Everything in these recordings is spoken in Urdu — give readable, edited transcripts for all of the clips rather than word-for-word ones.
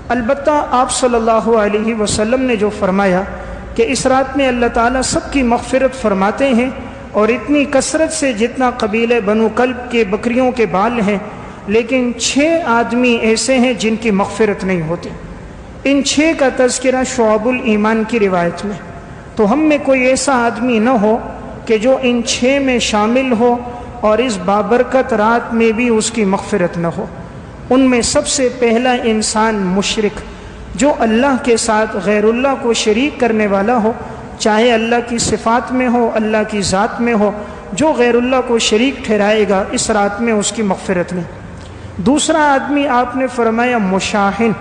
البتہ آپ صلی اللہ علیہ وسلم نے جو فرمایا کہ اس رات میں اللہ تعالیٰ سب کی مغفرت فرماتے ہیں، اور اتنی کثرت سے جتنا قبیلے بنو کلب کے بکریوں کے بال ہیں، لیکن 6 آدمی ایسے ہیں جن کی مغفرت نہیں ہوتی۔ ان 6 کا تذکرہ شعب الایمان کی روایت میں۔ تو ہم میں کوئی ایسا آدمی نہ ہو کہ جو ان 6 میں شامل ہو اور اس بابرکت رات میں بھی اس کی مغفرت نہ ہو۔ ان میں سب سے پہلا انسان مشرک، جو اللہ کے ساتھ غیر اللہ کو شریک کرنے والا ہو، چاہے اللہ کی صفات میں ہو، اللہ کی ذات میں ہو، جو غیر اللہ کو شریک ٹھہرائے گا اس رات میں اس کی مغفرت نہیں۔ دوسرا آدمی آپ نے فرمایا مشاحن،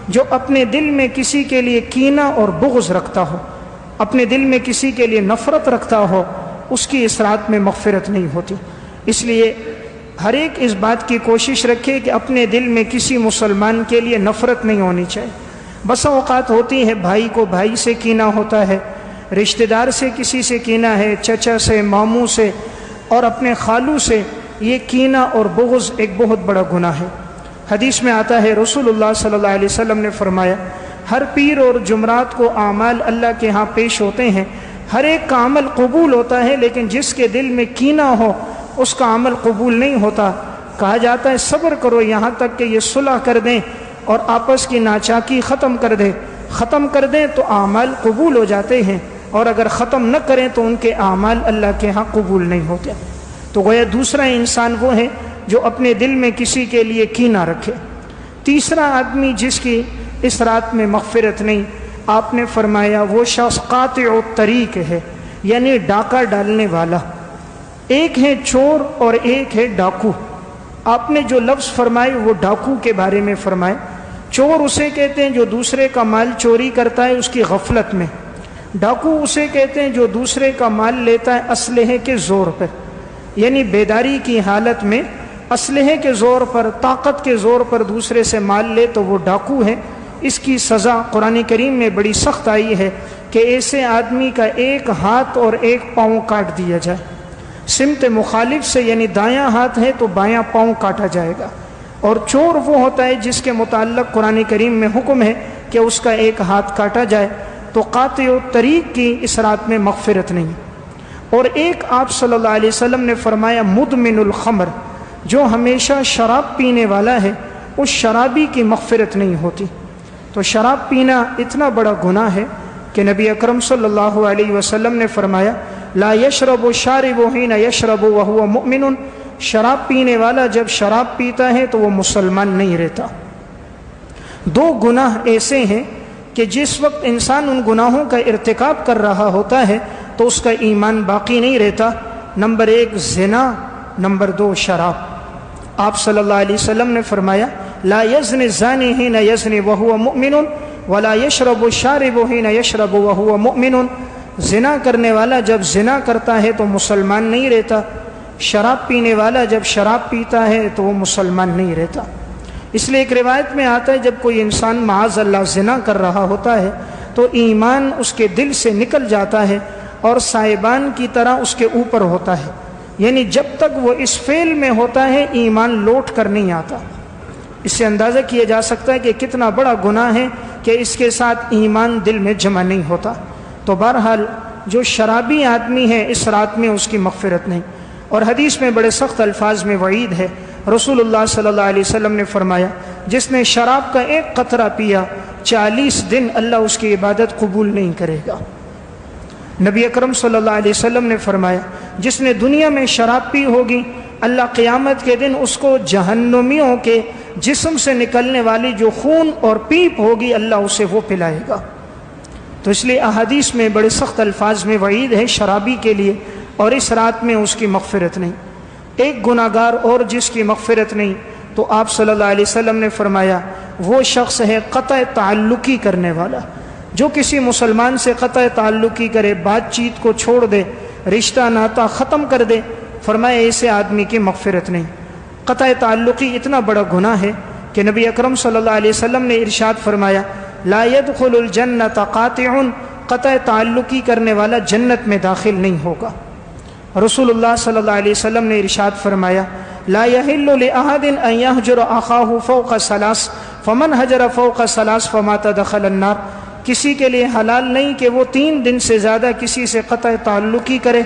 جو اپنے دل میں کسی کے لیے کینہ اور بغض رکھتا ہو، اپنے دل میں کسی کے لیے نفرت رکھتا ہو، اس کی اس رات میں مغفرت نہیں ہوتی۔ اس لیے ہر ایک اس بات کی کوشش رکھے کہ اپنے دل میں کسی مسلمان کے لیے نفرت نہیں ہونی چاہیے۔ بسا اوقات ہوتی ہے بھائی کو بھائی سے کینہ ہوتا ہے، رشتہ دار سے کسی سے کینہ ہے، چچا سے، ماموں سے اور اپنے خالو سے۔ یہ کینہ اور بغض ایک بہت بڑا گناہ ہے۔ حدیث میں آتا ہے رسول اللہ صلی اللہ علیہ وسلم نے فرمایا ہر پیر اور جمعرات کو اعمال اللہ کے ہاں پیش ہوتے ہیں، ہر ایک کا عمل قبول ہوتا ہے، لیکن جس کے دل میں کینہ ہو اس کا عمل قبول نہیں ہوتا۔ کہا جاتا ہے صبر کرو یہاں تک کہ یہ صلح کر دیں اور آپس کی ناچاکی ختم کر دیں تو اعمال قبول ہو جاتے ہیں، اور اگر ختم نہ کریں تو ان کے اعمال اللہ کے ہاں قبول نہیں ہوتے۔ تو گویا دوسرا انسان وہ ہے جو اپنے دل میں کسی کے لیے کینہ رکھے۔ تیسرا آدمی جس کی اس رات میں مغفرت نہیں، آپ نے فرمایا وہ شخص قاطع الطریق ہے، یعنی ڈاکہ ڈالنے والا۔ ایک ہے چور اور ایک ہے ڈاکو۔ آپ نے جو لفظ فرمائے وہ ڈاکو کے بارے میں فرمائے۔ چور اسے کہتے ہیں جو دوسرے کا مال چوری کرتا ہے اس کی غفلت میں، ڈاکو اسے کہتے ہیں جو دوسرے کا مال لیتا ہے اسلحے کے زور پر، یعنی بیداری کی حالت میں اسلحے کے زور پر، طاقت کے زور پر دوسرے سے مال لے تو وہ ڈاکو ہے۔ اس کی سزا قرآن کریم میں بڑی سخت آئی ہے کہ ایسے آدمی کا ایک ہاتھ اور ایک پاؤں کاٹ دیا جائے، سمت مخالف سے، یعنی دایاں ہاتھ ہے تو بایاں پاؤں کاٹا جائے گا۔ اور چور وہ ہوتا ہے جس کے متعلق قرآن کریم میں حکم ہے کہ اس کا ایک ہاتھ کاٹا جائے۔ تو قاطع الطریق کی اس رات میں مغفرت نہیں۔ اور ایک آپ صلی اللہ علیہ وسلم نے فرمایا مدمن الخمر، جو ہمیشہ شراب پینے والا ہے، اس شرابی کی مغفرت نہیں ہوتی۔ تو شراب پینا اتنا بڑا گناہ ہے کہ نبی اکرم صلی اللہ علیہ وسلم نے فرمایا لا یشرب الشارب حین یشرب وهو مؤمن، شراب پینے والا جب شراب پیتا ہے تو وہ مسلمان نہیں رہتا۔ 2 گناہ ایسے ہیں کہ جس وقت انسان ان گناہوں کا ارتکاب کر رہا ہوتا ہے تو اس کا ایمان باقی نہیں رہتا۔ نمبر 1 زنا، نمبر 2 شراب۔ آپ صلی اللہ علیہ وسلم نے فرمایا لا یزنی الزانی حین یزنی وهو مؤمن ولا یشرب الشارب حین یشرب وهو مؤمن، زنا کرنے والا جب زنا کرتا ہے تو مسلمان نہیں رہتا، شراب پینے والا جب شراب پیتا ہے تو وہ مسلمان نہیں رہتا۔ اس لیے ایک روایت میں آتا ہے جب کوئی انسان معاذ اللہ زنا کر رہا ہوتا ہے تو ایمان اس کے دل سے نکل جاتا ہے اور سائبان کی طرح اس کے اوپر ہوتا ہے، یعنی جب تک وہ اس فعل میں ہوتا ہے ایمان لوٹ کر نہیں آتا۔ اس سے اندازہ کیا جا سکتا ہے کہ کتنا بڑا گناہ ہے کہ اس کے ساتھ ایمان دل میں جمع نہیں ہوتا۔ تو بہرحال جو شرابی آدمی ہے اس رات میں اس کی مغفرت نہیں۔ اور حدیث میں بڑے سخت الفاظ میں وعید ہے۔ رسول اللہ صلی اللہ علیہ وسلم نے فرمایا جس نے شراب کا ایک قطرہ پیا 40 دن اللہ اس کی عبادت قبول نہیں کرے گا۔ نبی اکرم صلی اللہ علیہ وسلم نے فرمایا جس نے دنیا میں شراب پی ہوگی اللہ قیامت کے دن اس کو جہنمیوں کے جسم سے نکلنے والی جو خون اور پیپ ہوگی اللہ اسے وہ پلائے گا۔ تو اس لیے احادیث میں بڑے سخت الفاظ میں وعید ہے شرابی کے لیے، اور اس رات میں اس کی مغفرت نہیں۔ ایک گناہگار اور جس کی مغفرت نہیں تو آپ صلی اللہ علیہ وسلم نے فرمایا وہ شخص ہے قطع تعلقی کرنے والا، جو کسی مسلمان سے قطع تعلقی کرے، بات چیت کو چھوڑ دے، رشتہ ناتا ختم کر دے، فرمایا ایسے آدمی کی مغفرت نہیں۔ قطع تعلقی اتنا بڑا گناہ ہے کہ نبی اکرم صلی اللہ علیہ وسلم نے ارشاد فرمایا لا يدخل الجنت قاطع، قطع تعلقی کرنے والا جنت میں داخل نہیں ہوگا۔ رسول اللہ صلی اللہ علیہ وسلم نے ارشاد فرمایا لا يحل لأحد ان يهجر اخاه فوق 3 فمن حجر فوق ثلاث فمات دخل النار، کسی کے لیے حلال نہیں کہ وہ 3 دن سے زیادہ کسی سے قطع تعلقی کرے،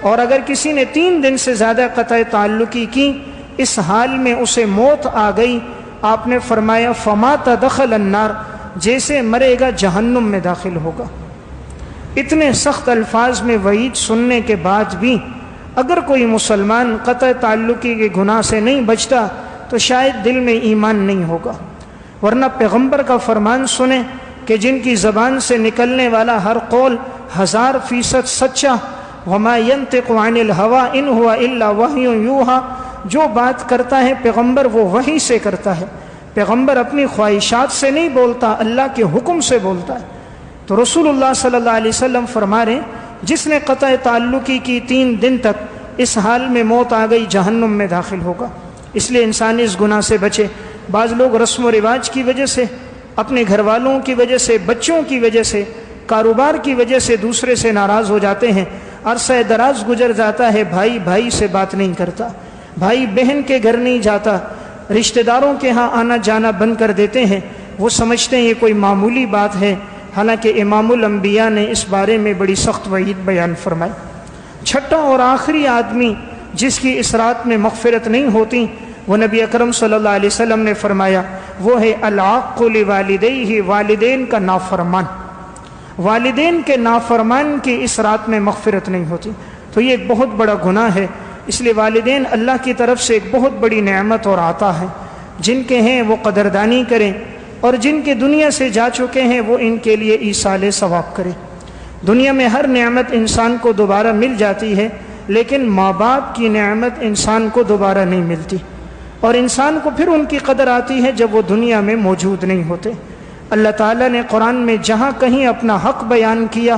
اور اگر کسی نے 3 دن سے زیادہ قطع تعلقی کی، اس حال میں اسے موت آ گئی، آپ نے فرمایا فمات دخل النار، جیسے مرے گا جہنم میں داخل ہوگا۔ اتنے سخت الفاظ میں وعید سننے کے بعد بھی اگر کوئی مسلمان قطع تعلقی کے گناہ سے نہیں بچتا تو شاید دل میں ایمان نہیں ہوگا، ورنہ پیغمبر کا فرمان سنیں کہ جن کی زبان سے نکلنے والا ہر قول 1000% سچا، وما ينطق عن الهوى ان هو الا وحی یوحی، جو بات کرتا ہے پیغمبر وہ وحی سے کرتا ہے، پیغمبر اپنی خواہشات سے نہیں بولتا، اللہ کے حکم سے بولتا ہے۔ تو رسول اللہ صلی اللہ علیہ وسلم فرما رہے ہیں جس نے قطع تعلقی کی 3 دن تک، اس حال میں موت آ گئی جہنم میں داخل ہوگا۔ اس لیے انسان اس گناہ سے بچے۔ بعض لوگ رسم و رواج کی وجہ سے، اپنے گھر والوں کی وجہ سے، بچوں کی وجہ سے، کاروبار کی وجہ سے دوسرے سے ناراض ہو جاتے ہیں، عرصہ دراز گزر جاتا ہے، بھائی بھائی سے بات نہیں کرتا، بھائی بہن کے گھر نہیں جاتا، رشتہ داروں کے ہاں آنا جانا بند کر دیتے ہیں، وہ سمجھتے ہیں یہ کوئی معمولی بات ہے، حالانکہ امام الانبیاء نے اس بارے میں بڑی سخت وعید بیان فرمائی۔ چھٹا اور آخری آدمی جس کی اس رات میں مغفرت نہیں ہوتی، وہ نبی اکرم صلی اللہ علیہ وسلم نے فرمایا وہ ہے العاق لوالدیہ، والدین کا نافرمان۔ والدین کے نافرمان کی اس رات میں مغفرت نہیں ہوتی، تو یہ ایک بہت بڑا گناہ ہے۔ اس لیے والدین اللہ کی طرف سے ایک بہت بڑی نعمت اور عطا ہے، جن کے ہیں وہ قدردانی کریں، اور جن کے دنیا سے جا چکے ہیں وہ ان کے لیے ایصال ثواب کریں۔ دنیا میں ہر نعمت انسان کو دوبارہ مل جاتی ہے، لیکن ماں باپ کی نعمت انسان کو دوبارہ نہیں ملتی، اور انسان کو پھر ان کی قدر آتی ہے جب وہ دنیا میں موجود نہیں ہوتے۔ اللہ تعالیٰ نے قرآن میں جہاں کہیں اپنا حق بیان کیا،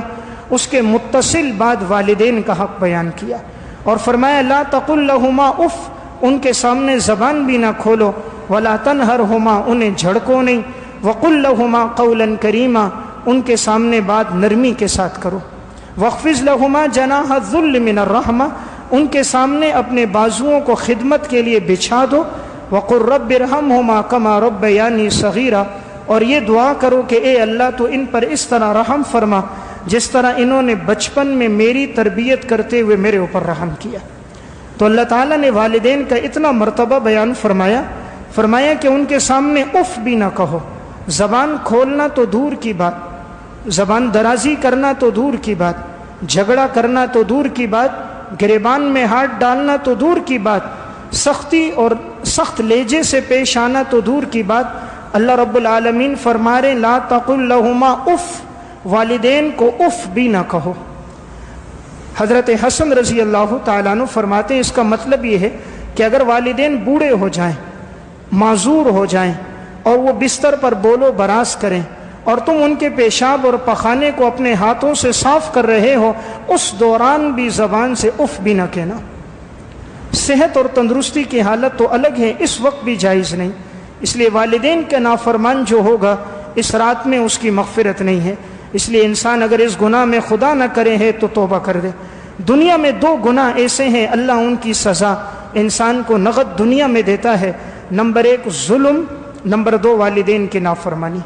اس کے متصل بعد والدین کا حق بیان کیا، اور فرمایا لا تقل لہما اف، ان کے سامنے زبان بھی نہ کھولو، ولا تنہرہما، انہیں جھڑکو نہیں، وقل لہما قولا کریما، ان کے سامنے بات نرمی کے ساتھ کرو، واخفض لہما جناح الذل من الرحمہ، ان کے سامنے اپنے بازوؤں کو خدمت کے لیے بچھا دو، وقل رب ارحمہما کما ربیانی صغیرا، اور یہ دعا کرو کہ اے اللہ تو ان پر اس طرح رحم فرما جس طرح انہوں نے بچپن میں میری تربیت کرتے ہوئے میرے اوپر رحم کیا۔ تو اللہ تعالیٰ نے والدین کا اتنا مرتبہ بیان فرمایا کہ ان کے سامنے اف بھی نہ کہو، زبان کھولنا تو دور کی بات، زبان درازی کرنا تو دور کی بات، جھگڑا کرنا تو دور کی بات، گریبان میں ہاتھ ڈالنا تو دور کی بات، سختی اور سخت لہجے سے پیش آنا تو دور کی بات۔ اللہ رب العالمین فرما رہے لا تقل لہما اف، والدین کو اف بھی نہ کہو۔ حضرت حسن رضی اللہ تعالیٰ عنہ فرماتے ہیں اس کا مطلب یہ ہے کہ اگر والدین بوڑھے ہو جائیں، معذور ہو جائیں، اور وہ بستر پر بول و براز کریں، اور تم ان کے پیشاب اور پخانے کو اپنے ہاتھوں سے صاف کر رہے ہو، اس دوران بھی زبان سے اف بھی نہ کہنا۔ صحت اور تندرستی کی حالت تو الگ ہے، اس وقت بھی جائز نہیں۔ اس لیے والدین کا نافرمان جو ہوگا اس رات میں اس کی مغفرت نہیں ہے۔ اس لیے انسان اگر اس گناہ میں خدا نہ کرے ہے تو توبہ کر دے۔ دنیا میں 2 گناہ ایسے ہیں اللہ ان کی سزا انسان کو نقد دنیا میں دیتا ہے، نمبر 1 ظلم، نمبر 2 والدین کی نافرمانی۔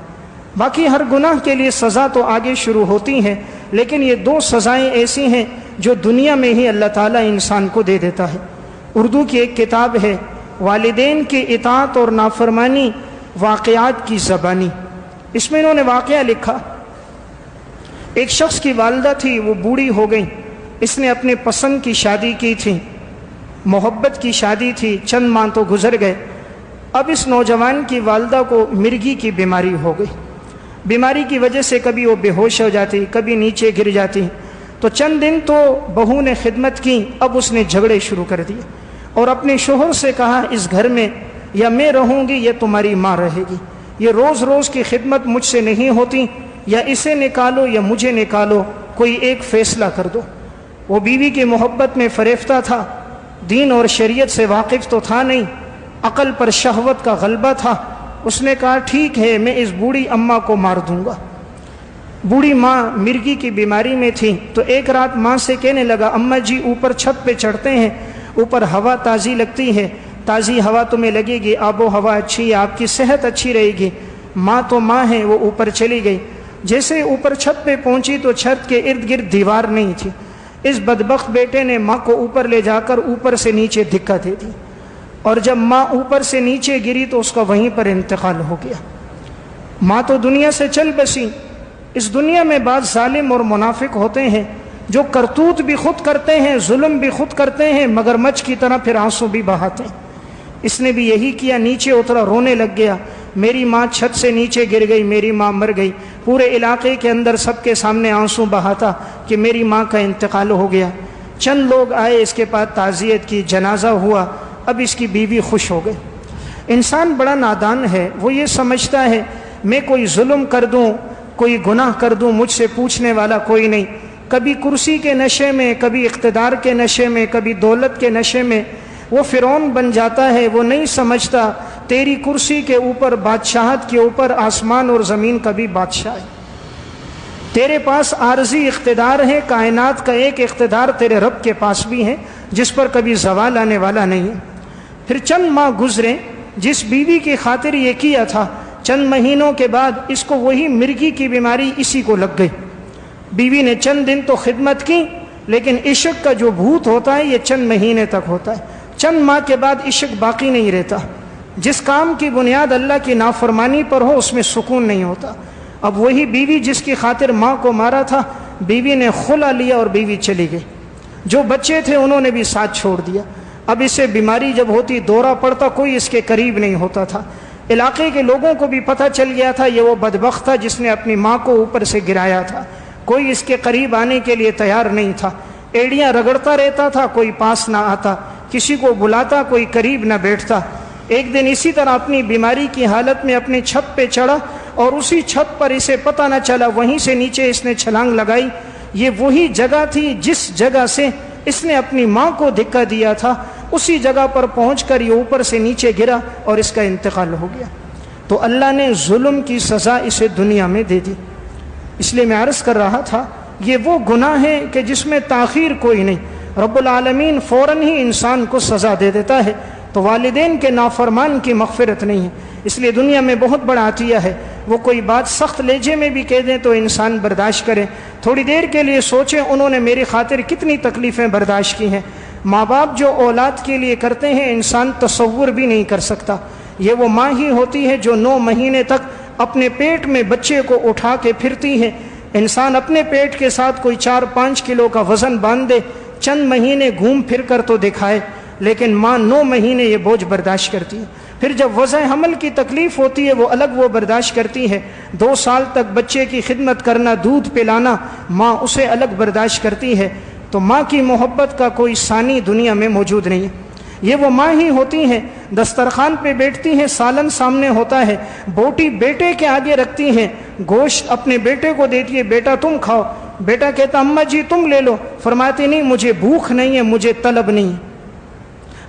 باقی ہر گناہ کے لیے سزا تو آگے شروع ہوتی ہے، لیکن یہ 2 سزائیں ایسی ہیں جو دنیا میں ہی اللہ تعالیٰ انسان کو دے دیتا ہے۔ اردو کی ایک کتاب ہے والدین کی اطاعت اور نافرمانی واقعات کی زبانی، اس میں انہوں نے واقعہ لکھا۔ ایک شخص کی والدہ تھی، وہ بوڑھی ہو گئی، اس نے اپنے پسند کی شادی کی تھی، محبت کی شادی تھی، چند ماہ تو گزر گئے۔ اب اس نوجوان کی والدہ کو مرگی کی بیماری ہو گئی۔ بیماری کی وجہ سے کبھی وہ بے ہوش ہو جاتی، کبھی نیچے گر جاتی۔ تو چند دن تو بہو نے خدمت کی، اب اس نے جھگڑے شروع کر دیے اور اپنے شوہر سے کہا اس گھر میں یا میں رہوں گی یا تمہاری ماں رہے گی، یہ روز روز کی خدمت مجھ سے نہیں ہوتی، یا اسے نکالو یا مجھے نکالو، کوئی ایک فیصلہ کر دو۔ وہ بیوی کی محبت میں فریفتہ تھا، دین اور شریعت سے واقف تو تھا نہیں، عقل پر شہوت کا غلبہ تھا۔ اس نے کہا ٹھیک ہے میں اس بوڑھی اماں کو مار دوں گا۔ بوڑھی ماں مرگی کی بیماری میں تھی، تو ایک رات ماں سے کہنے لگا اماں جی اوپر چھت پہ چڑھتے ہیں، اوپر ہوا تازی لگتی ہے، تازی ہوا تمہیں لگے گی، آب و ہوا اچھی ہے، آپ کی صحت اچھی رہے گی۔ ماں تو ماں ہے، وہ اوپر چلی گئی، جیسے اوپر چھت پہ پہنچی تو چھت کے ارد گرد دیوار نہیں تھی۔ اس بدبخت بیٹے نے ماں کو اوپر لے جا کر اوپر سے نیچے دھکا دے دی، اور جب ماں اوپر سے نیچے گری تو اس کا وہیں پر انتقال ہو گیا۔ ماں تو دنیا سے چل بسی۔ اس دنیا میں بعض ظالم اور منافق ہوتے ہیں جو کرتوت بھی خود کرتے ہیں، ظلم بھی خود کرتے ہیں، مگر مچھ کی طرح پھر آنسو بھی بہاتے ہیں۔ اس نے بھی یہی کیا، نیچے اترا، رونے لگ گیا، میری ماں چھت سے نیچے گر گئی، میری ماں مر گئی۔ پورے علاقے کے اندر سب کے سامنے آنسو بہاتا کہ میری ماں کا انتقال ہو گیا۔ چند لوگ آئے، اس کے پاس تعزیت کی، جنازہ ہوا، اب اس کی بیوی خوش ہو گئی۔ انسان بڑا نادان ہے، وہ یہ سمجھتا ہے میں کوئی ظلم کر دوں، کوئی گناہ کر دوں، مجھ سے پوچھنے والا کوئی نہیں۔ کبھی کرسی کے نشے میں، کبھی اقتدار کے نشے میں، کبھی دولت کے نشے میں وہ فرعون بن جاتا ہے۔ وہ نہیں سمجھتا تیری کرسی کے اوپر، بادشاہت کے اوپر آسمان اور زمین کا بھی بادشاہ ہے۔ تیرے پاس عارضی اقتدار ہے، کائنات کا ایک اقتدار تیرے رب کے پاس بھی ہے جس پر کبھی زوال آنے والا نہیں ہے۔ پھر چند ماہ گزرے، جس بیوی کی خاطر یہ کیا تھا، چند مہینوں کے بعد اس کو وہی مرگی کی بیماری اسی کو لگ گئی۔ بیوی نے چند دن تو خدمت کی، لیکن عشق کا جو بھوت ہوتا ہے یہ چند مہینے تک ہوتا ہے، چند ماہ کے بعد عشق باقی نہیں رہتا۔ جس کام کی بنیاد اللہ کی نافرمانی پر ہو اس میں سکون نہیں ہوتا۔ اب وہی بیوی جس کی خاطر ماں کو مارا تھا، بیوی نے خلا لیا اور بیوی چلی گئی۔ جو بچے تھے انہوں نے بھی ساتھ چھوڑ دیا۔ اب اسے بیماری جب ہوتی، دورہ پڑتا، کوئی اس کے قریب نہیں ہوتا تھا۔ علاقے کے لوگوں کو بھی پتہ چل گیا تھا یہ وہ بدبخت تھا جس نے اپنی ماں کو اوپر سے گرایا تھا۔ کوئی اس کے قریب آنے کے لیے تیار نہیں تھا، ایڑیاں رگڑتا رہتا تھا، کوئی پاس نہ آتا، کسی کو بلاتا کوئی قریب نہ بیٹھتا۔ ایک دن اسی طرح اپنی بیماری کی حالت میں اپنی چھت پہ چڑھا، اور اسی چھت پر اسے پتہ نہ چلا، وہیں سے نیچے اس نے چھلانگ لگائی۔ یہ وہی جگہ تھی جس جگہ سے اس نے اپنی ماں کو دھکا دیا تھا، اسی جگہ پر پہنچ کر یہ اوپر سے نیچے گرا اور اس کا انتقال ہو گیا۔ تو اللہ نے ظلم کی سزا اسے دنیا میں دے دی۔ اس لیے میں عرض کر رہا تھا یہ وہ گناہ ہے کہ جس میں تاخیر کوئی نہیں، رب العالمین فوراً ہی انسان کو سزا دے دیتا ہے۔ تو والدین کے نافرمان کی مغفرت نہیں ہے۔ اس لیے دنیا میں بہت بڑا عطیہ ہے، وہ کوئی بات سخت لہجے میں بھی کہہ دیں تو انسان برداشت کرے، تھوڑی دیر کے لیے سوچیں انہوں نے میری خاطر کتنی تکلیفیں برداشت کی ہیں۔ ماں باپ جو اولاد کے لیے کرتے ہیں انسان تصور بھی نہیں کر سکتا۔ یہ وہ ماں ہی ہوتی ہے جو 9 مہینے تک اپنے پیٹ میں بچے کو اٹھا کے پھرتی ہے۔ انسان اپنے پیٹ کے ساتھ کوئی 4-5 کلو کا وزن باندھ دے، چند مہینے گھوم پھر کر تو دکھائے، لیکن ماں 9 مہینے یہ بوجھ برداشت کرتی ہے۔ پھر جب وضع حمل کی تکلیف ہوتی ہے وہ الگ وہ برداشت کرتی ہے۔ 2 سال تک بچے کی خدمت کرنا، دودھ پلانا، ماں اسے الگ برداشت کرتی ہے۔ تو ماں کی محبت کا کوئی ثانی دنیا میں موجود نہیں ہے۔ یہ وہ ماں ہی ہوتی ہیں، دسترخوان پہ بیٹھتی ہیں، سالن سامنے ہوتا ہے، بوٹی بیٹے کے آگے رکھتی ہیں، گوشت اپنے بیٹے کو دیتی ہے، بیٹا تم کھاؤ۔ بیٹا کہتا اماں جی تم لے لو، فرماتی نہیں مجھے بھوک نہیں ہے، مجھے طلب نہیں ہے۔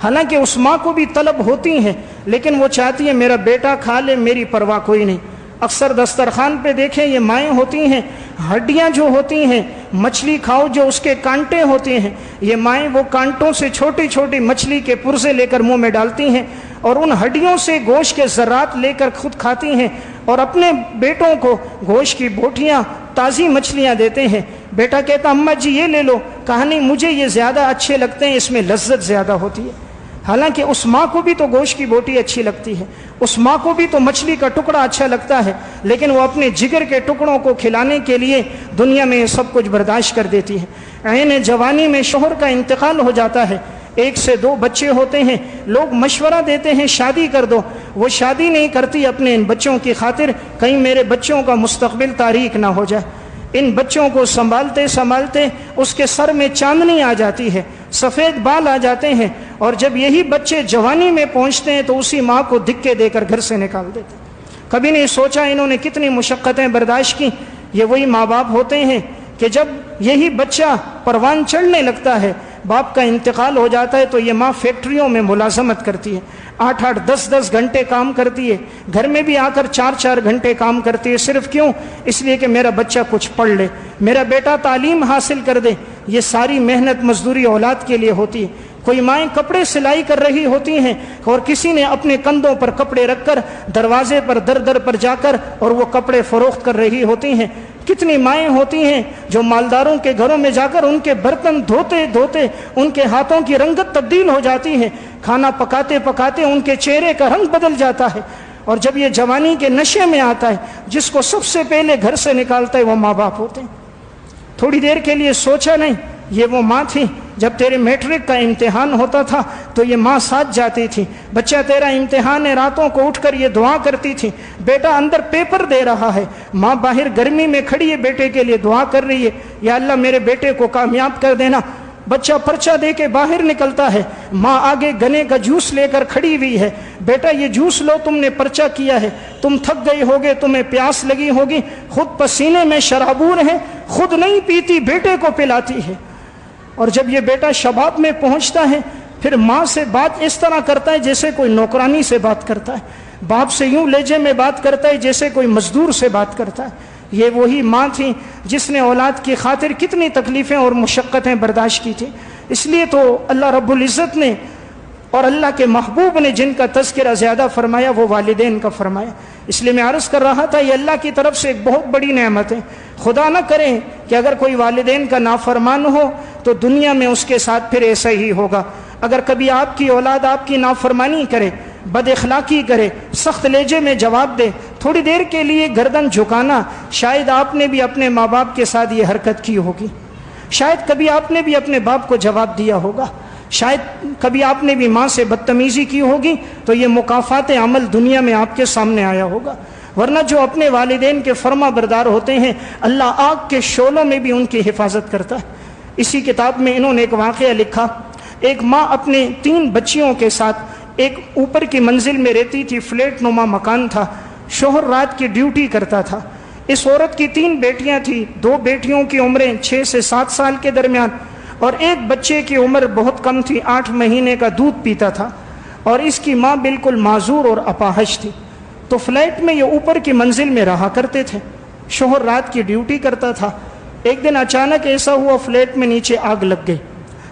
حالانکہ اس ماں کو بھی طلب ہوتی ہے، لیکن وہ چاہتی ہے میرا بیٹا کھا لے، میری پرواہ کوئی نہیں۔ اکثر دسترخوان پہ دیکھیں یہ مائیں ہوتی ہیں، ہڈیاں جو ہوتی ہیں، مچھلی کھاؤ جو اس کے کانٹے ہوتے ہیں، یہ مائیں وہ کانٹوں سے چھوٹی چھوٹی مچھلی کے پرزے لے کر منہ میں ڈالتی ہیں اور ان ہڈیوں سے گوشت کے ذرات لے کر خود کھاتی ہیں، اور اپنے بیٹوں کو گوشت کی بوٹیاں، تازی مچھلیاں دیتے ہیں۔ بیٹا کہتا اماں جی یہ لے لو، کہا نہیں مجھے یہ زیادہ اچھے لگتے ہیں، اس میں لذت زیادہ ہوتی ہے۔ حالانکہ اس ماں کو بھی تو گوشت کی بوٹی اچھی لگتی ہے، اس ماں کو بھی تو مچھلی کا ٹکڑا اچھا لگتا ہے، لیکن وہ اپنے جگر کے ٹکڑوں کو کھلانے کے لیے دنیا میں سب کچھ برداشت کر دیتی ہے۔ عین جوانی میں شوہر کا انتقال ہو جاتا ہے، 1 سے 2 بچے ہوتے ہیں، لوگ مشورہ دیتے ہیں شادی کر دو، وہ شادی نہیں کرتی اپنے ان بچوں کی خاطر، کہیں میرے بچوں کا مستقبل تاریک نہ ہو جائے۔ ان بچوں کو سنبھالتے سنبھالتے اس کے سر میں چاندنی آ جاتی ہے، سفید بال آ جاتے ہیں، اور جب یہی بچے جوانی میں پہنچتے ہیں تو اسی ماں کو دھکے دے کر گھر سے نکال دیتے ہیں۔ کبھی نہیں سوچا انہوں نے کتنی مشقتیں برداشت کی۔ یہ وہی ماں باپ ہوتے ہیں کہ جب یہی بچہ پروان چڑھنے لگتا ہے، باپ کا انتقال ہو جاتا ہے، تو یہ ماں فیکٹریوں میں ملازمت کرتی ہے، 8-8 10-10 گھنٹے کام کرتی ہے، گھر میں بھی آ کر 4-4 گھنٹے کام کرتی ہے، صرف کیوں؟ اس لیے کہ میرا بچہ کچھ پڑھ لے، میرا بیٹا تعلیم حاصل کر دے۔ یہ ساری محنت مزدوری اولاد کے لیے ہوتی ہے۔ کوئی مائیں کپڑے سلائی کر رہی ہوتی ہیں اور کسی نے اپنے کندھوں پر کپڑے رکھ کر دروازے پر در در پر جا کر اور وہ کپڑے فروخت کر رہی ہوتی ہیں۔ کتنی مائیں ہوتی ہیں جو مالداروں کے گھروں میں جا کر ان کے برتن دھوتے دھوتے ان کے ہاتھوں کی رنگت تبدیل ہو جاتی ہے، کھانا پکاتے پکاتے ان کے چہرے کا رنگ بدل جاتا ہے۔ اور جب یہ جوانی کے نشے میں آتا ہے، جس کو سب سے پہلے گھر سے نکالتا ہے وہ ماں باپ ہوتے ہیں۔ تھوڑی دیر کے لیے سوچا نہیں، یہ وہ ماں تھی جب تیرے میٹرک کا امتحان ہوتا تھا تو یہ ماں ساتھ جاتی تھی، بچہ تیرا امتحان ہے، راتوں کو اٹھ کر یہ دعا کرتی تھی، بیٹا اندر پیپر دے رہا ہے، ماں باہر گرمی میں کھڑی ہے، بیٹے کے لیے دعا کر رہی ہے، یا اللہ میرے بیٹے کو کامیاب کر دینا۔ بچہ پرچہ دے کے باہر نکلتا ہے، ماں آگے گنے کا جوس لے کر کھڑی ہوئی ہے، بیٹا یہ جوس لو، تم نے پرچہ کیا ہے، تم تھک گئے ہوگے، تمہیں پیاس لگی ہوگی، خود پسینے میں شرابور ہے، خود نہیں پیتی، بیٹے کو پلاتی ہے۔ اور جب یہ بیٹا شباب میں پہنچتا ہے پھر ماں سے بات اس طرح کرتا ہے جیسے کوئی نوکرانی سے بات کرتا ہے، باپ سے یوں لہجے میں بات کرتا ہے جیسے کوئی مزدور سے بات کرتا ہے۔ یہ وہی ماں تھی جس نے اولاد کی خاطر کتنی تکلیفیں اور مشقتیں برداشت کی تھیں۔ اس لیے تو اللہ رب العزت نے اور اللہ کے محبوب نے جن کا تذکرہ زیادہ فرمایا وہ والدین کا فرمایا۔ اس لیے میں عرض کر رہا تھا یہ اللہ کی طرف سے ایک بہت بڑی نعمت ہے۔ خدا نہ کرے کہ اگر کوئی والدین کا نافرمان ہو تو دنیا میں اس کے ساتھ پھر ایسا ہی ہوگا۔ اگر کبھی آپ کی اولاد آپ کی نافرمانی کرے، بد اخلاقی کرے، سخت لہجے میں جواب دے، تھوڑی دیر کے لیے گردن جھکانا، شاید آپ نے بھی اپنے ماں باپ کے ساتھ یہ حرکت کی ہوگی، شاید کبھی آپ نے بھی اپنے باپ کو جواب دیا ہوگا، شاید کبھی آپ نے بھی ماں سے بدتمیزی کی ہوگی، تو یہ مکافات عمل دنیا میں آپ کے سامنے آیا ہوگا۔ ورنہ جو اپنے والدین کے فرما بردار ہوتے ہیں اللہ آگ کے شعلوں میں بھی ان کی حفاظت کرتا ہے۔ اسی کتاب میں انہوں نے ایک واقعہ لکھا، ایک ماں اپنے 3 بچیوں کے ساتھ ایک اوپر کی منزل میں رہتی تھی، فلیٹ نما مکان تھا، شوہر رات کی ڈیوٹی کرتا تھا۔ اس عورت کی 3 بیٹیاں تھیں، 2 بیٹیوں کی عمریں 6 سے 7 سال کے درمیان اور ایک بچے کی عمر بہت کم تھی، 8 مہینے کا دودھ پیتا تھا، اور اس کی ماں بالکل معذور اور اپاہج تھی۔ تو فلیٹ میں یہ اوپر کی منزل میں رہا کرتے تھے، شوہر رات کی ڈیوٹی کرتا تھا۔ ایک دن اچانک ایسا ہوا فلیٹ میں نیچے آگ لگ گئی،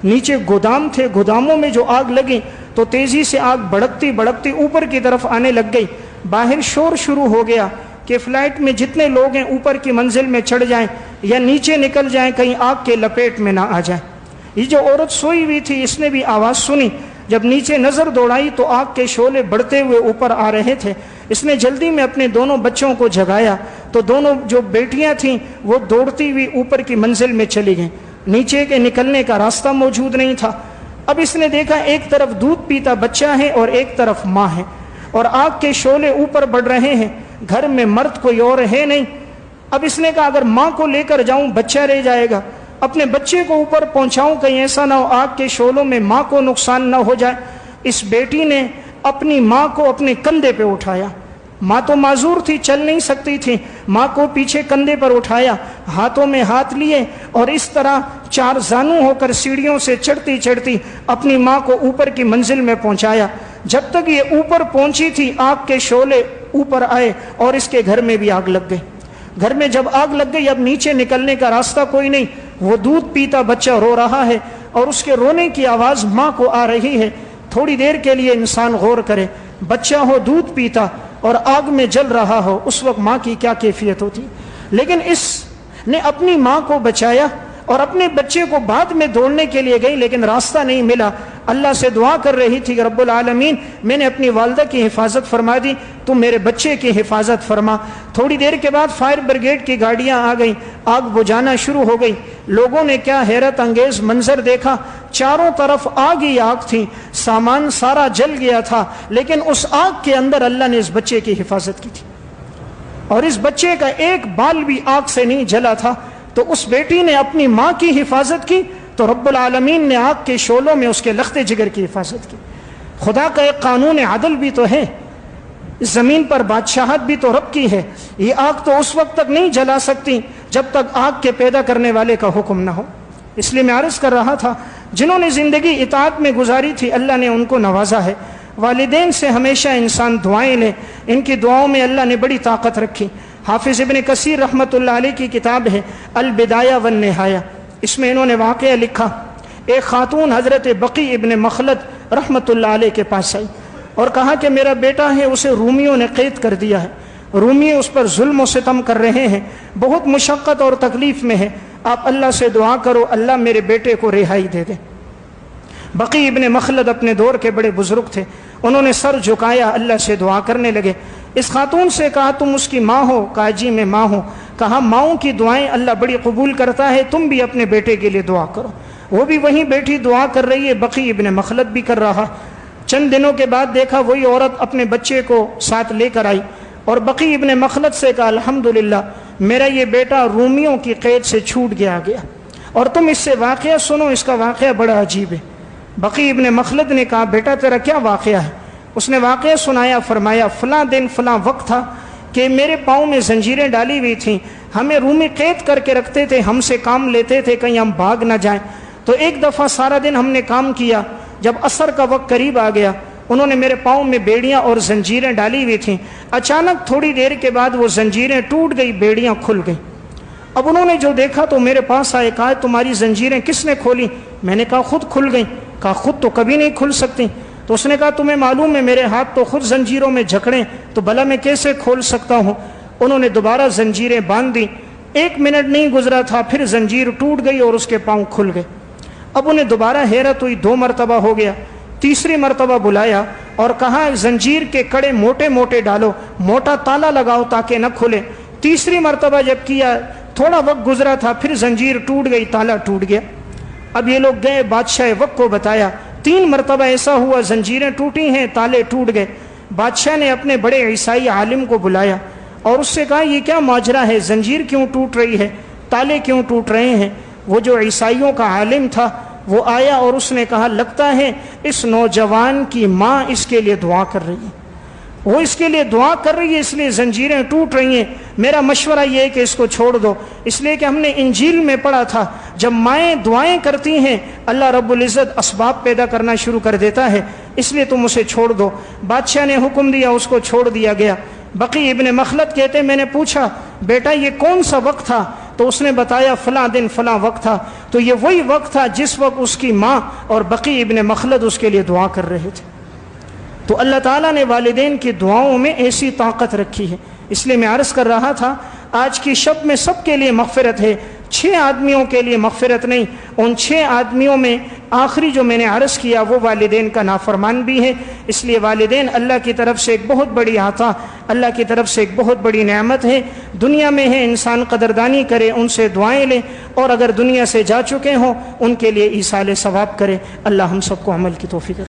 نیچے گودام تھے، گوداموں میں جو آگ لگی تو تیزی سے آگ بڑھتی بڑھتی اوپر کی طرف آنے لگ گئی۔ باہر شور شروع ہو گیا کہ فلائٹ میں جتنے لوگ ہیں اوپر کی منزل میں چڑھ جائیں یا نیچے نکل جائیں، کہیں آگ کے لپیٹ میں نہ آ جائیں۔ یہ جو عورت سوئی ہوئی تھی اس نے بھی آواز سنی، جب نیچے نظر دوڑائی تو آگ کے شعلے بڑھتے ہوئے اوپر آ رہے تھے۔ اس نے جلدی میں اپنے دونوں بچوں کو جگایا تو دونوں جو بیٹیاں تھیں وہ دوڑتی ہوئی اوپر کی منزل میں چلی گئیں، نیچے کے نکلنے کا راستہ موجود نہیں تھا۔ اب اس نے دیکھا ایک طرف دودھ پیتا بچہ ہے اور ایک طرف ماں ہے، اور آگ کے شعلے اوپر بڑھ رہے ہیں، گھر میں مرد کوئی اور ہے نہیں۔ اب اس نے کہا اگر ماں کو لے کر جاؤں بچہ رہ جائے گا، اپنے بچے کو اوپر پہنچاؤں کہیں ایسا نہ ہو آگ کے شعلوں میں ماں کو نقصان نہ ہو جائے۔ اس بیٹی نے اپنی ماں کو اپنے کندھے پہ اٹھایا، ماں تو معذور تھی، چل نہیں سکتی تھی، ماں کو پیچھے کندھے پر اٹھایا، ہاتھوں میں ہاتھ لیے اور اس طرح 4 زانو ہو کر سیڑھیوں سے چڑھتی چڑھتی اپنی ماں کو اوپر کی منزل میں پہنچایا۔ جب تک یہ اوپر پہنچی تھی آگ کے شعلے اوپر آئے اور اس کے گھر میں بھی آگ لگ گئی۔ گھر میں جب آگ لگ گئی اب نیچے نکلنے کا راستہ کوئی نہیں، وہ دودھ پیتا بچہ رو رہا ہے اور اس کے رونے کی آواز ماں کو آ رہی ہے۔ تھوڑی دیر کے لیے انسان غور کرے، بچہ ہو دودھ پیتا اور آگ میں جل رہا ہو، اس وقت ماں کی کیا کیفیت ہوتی۔ لیکن اس نے اپنی ماں کو بچایا اور اپنے بچے کو بعد میں دوڑنے کے لیے گئی لیکن راستہ نہیں ملا۔ اللہ سے دعا کر رہی تھی کہ رب العالمین میں نے اپنی والدہ کی حفاظت فرما دی، تم میرے بچے کی حفاظت فرما۔ تھوڑی دیر کے بعد فائر بریگیڈ کی گاڑیاں آ گئیں، آگ بجھانا شروع ہو گئی۔ لوگوں نے کیا حیرت انگیز منظر دیکھا، چاروں طرف آگ ہی آگ تھی، سامان سارا جل گیا تھا، لیکن اس آگ کے اندر اللہ نے اس بچے کی حفاظت کی تھی اور اس بچے کا ایک بال بھی آگ سے نہیں جلا تھا۔ تو اس بیٹی نے اپنی ماں کی حفاظت کی تو رب العالمین نے آگ کے شعلوں میں اس کے لخت جگر کی حفاظت کی۔ خدا کا ایک قانون عدل بھی تو ہے، زمین پر بادشاہت بھی تو رب کی ہے۔ یہ آگ تو اس وقت تک نہیں جلا سکتی جب تک آگ کے پیدا کرنے والے کا حکم نہ ہو۔ اس لیے میں عرض کر رہا تھا جنہوں نے زندگی اطاعت میں گزاری تھی اللہ نے ان کو نوازا ہے۔ والدین سے ہمیشہ انسان دعائیں لے، ان کی دعاؤں میں اللہ نے بڑی طاقت رکھی۔ حافظ ابن کثیر رحمۃ اللہ علیہ کی کتاب ہے البدایہ والنہایہ، اس میں انہوں نے واقعہ لکھا، ایک خاتون حضرت بقی ابن مخلد رحمۃ اللہ علیہ کے پاس آئی اور کہا کہ میرا بیٹا ہے، اسے رومیوں نے قید کر دیا ہے، رومی اس پر ظلم و ستم کر رہے ہیں، بہت مشقت اور تکلیف میں ہے، آپ اللہ سے دعا کرو اللہ میرے بیٹے کو رہائی دے دے۔ بقی ابن مخلد اپنے دور کے بڑے بزرگ تھے، انہوں نے سر جھکایا، اللہ سے دعا کرنے لگے۔ اس خاتون سے کہا تم اس کی ماں ہو؟ کہا جی میں ماں ہوں۔ کہا ماؤں کی دعائیں اللہ بڑی قبول کرتا ہے، تم بھی اپنے بیٹے کے لیے دعا کرو۔ وہ بھی وہیں بیٹھی دعا کر رہی ہے، بقی ابن مخلد بھی کر رہا۔ چند دنوں کے بعد دیکھا وہی عورت اپنے بچے کو ساتھ لے کر آئی اور بقی ابن مخلد سے کہا الحمدللہ میرا یہ بیٹا رومیوں کی قید سے چھوٹ گیا اور تم اس سے واقعہ سنو، اس کا واقعہ بڑا عجیب ہے۔ بقی ابن مخلد نے کہا بیٹا تیرا کیا واقعہ ہے؟ اس نے واقعہ سنایا، فرمایا فلاں دن فلاں وقت تھا کہ میرے پاؤں میں زنجیریں ڈالی ہوئی تھیں، ہمیں رومی قید کر کے رکھتے تھے، ہم سے کام لیتے تھے کہیں ہم بھاگ نہ جائیں۔ تو ایک دفعہ سارا دن ہم نے کام کیا، جب عصر کا وقت قریب آ گیا انہوں نے میرے پاؤں میں بیڑیاں اور زنجیریں ڈالی ہوئی تھیں، اچانک تھوڑی دیر کے بعد وہ زنجیریں ٹوٹ گئی، بیڑیاں کھل گئیں۔ اب انہوں نے جو دیکھا تو میرے پاس آئے، کہا تمہاری زنجیریں کس نے کھولی؟ میں نے کہا خود کھل گئیں۔ کہا خود تو کبھی نہیں کھل سکتی۔ تو اس نے کہا تمہیں معلوم ہے میرے ہاتھ تو خود زنجیروں میں جکڑیں، تو بھلا میں کیسے کھول سکتا ہوں؟ انہوں نے دوبارہ زنجیریں باندھ دی، 1 منٹ نہیں گزرا تھا پھر زنجیر ٹوٹ گئی اور اس کے پاؤں کھل گئے۔ اب انہیں دوبارہ حیرت ہوئی، 2 مرتبہ ہو گیا، تیسری مرتبہ بلایا اور کہا زنجیر کے کڑے موٹے موٹے ڈالو، موٹا تالا لگاؤ تاکہ نہ کھلے۔ تیسری مرتبہ جب کیا، تھوڑا وقت گزرا تھا پھر زنجیر ٹوٹ گئی، تالا ٹوٹ گیا۔ اب یہ لوگ گئے بادشاہ وقت کو بتایا، 3 مرتبہ ایسا ہوا، زنجیریں ٹوٹی ہیں، تالے ٹوٹ گئے۔ بادشاہ نے اپنے بڑے عیسائی عالم کو بلایا اور اس سے کہا یہ کیا ماجرا ہے، زنجیر کیوں ٹوٹ رہی ہے، تالے کیوں ٹوٹ رہے ہیں؟ وہ جو عیسائیوں کا عالم تھا وہ آیا اور اس نے کہا لگتا ہے اس نوجوان کی ماں اس کے لیے دعا کر رہی ہے، وہ اس کے لیے دعا کر رہی ہے اس لیے زنجیریں ٹوٹ رہی ہیں، میرا مشورہ یہ ہے کہ اس کو چھوڑ دو، اس لیے کہ ہم نے انجیل میں پڑھا تھا جب مائیں دعائیں کرتی ہیں اللہ رب العزت اسباب پیدا کرنا شروع کر دیتا ہے، اس لیے تم اسے چھوڑ دو۔ بادشاہ نے حکم دیا، اس کو چھوڑ دیا گیا۔ بقی ابن مخلد کہتے میں نے پوچھا بیٹا یہ کون سا وقت تھا؟ تو اس نے بتایا فلاں دن فلاں وقت تھا۔ تو یہ وہی وقت تھا جس وقت اس کی ماں اور بقی ابن مخلد اس کے لیے دعا کر رہے تھے۔ تو اللہ تعالیٰ نے والدین کی دعاؤں میں ایسی طاقت رکھی ہے، اس لیے میں عرض کر رہا تھا آج کی شب میں سب کے لیے مغفرت ہے، 6 آدمیوں کے لیے مغفرت نہیں، ان 6 آدمیوں میں آخری جو میں نے عرض کیا وہ والدین کا نافرمان بھی ہے، اس لیے والدین اللہ کی طرف سے ایک بہت بڑی عطا، اللہ کی طرف سے ایک بہت بڑی نعمت ہے، دنیا میں ہے انسان قدردانی کرے، ان سے دعائیں لے، اور اگر دنیا سے جا چکے ہوں ان کے لیے ایصال ثواب کرے۔ اللہ ہم سب کو عمل کی توفیق دے۔